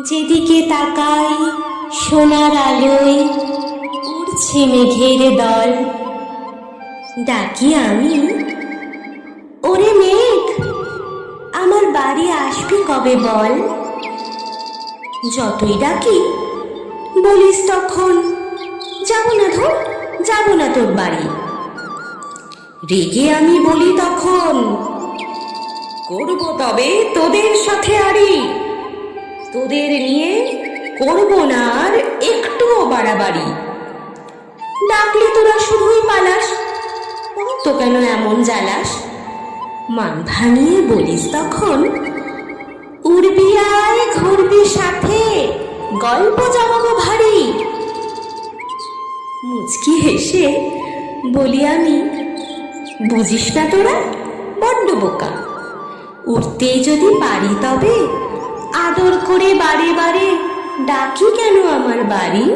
যেদিকে তাকাই সোনার আলোয় উড়ছে মেঘের দল। ডাকি আমি, ওরে মেঘ, আমার বাড়ি আসবি কবে বল। যতই ডাকি বলিস তখন, যাব না ধর, যাব না তোর বাড়ি। রেগে আমি বলি তখন, করবো তবে তোদের সাথে আড়ি, তোদের নিয়ে করবো না আর একটুও বাড়াবাড়ি। ডাকলে তোরা শুধুই পালাস, তো কেন এমন জ্বালাস। মান ভাঙিয়ে বলিস তখন, উড়বি আয় ঘুরবি সাথে, গল্প জমাবো ভারী। মুচকি হেসে বলি আমি, বুঝিস না তোরা, বড্ড বোকা। উঠতেই যদি পারি তবে আদর করে বারে বারে ডাকি কেন আমার বাড়ি।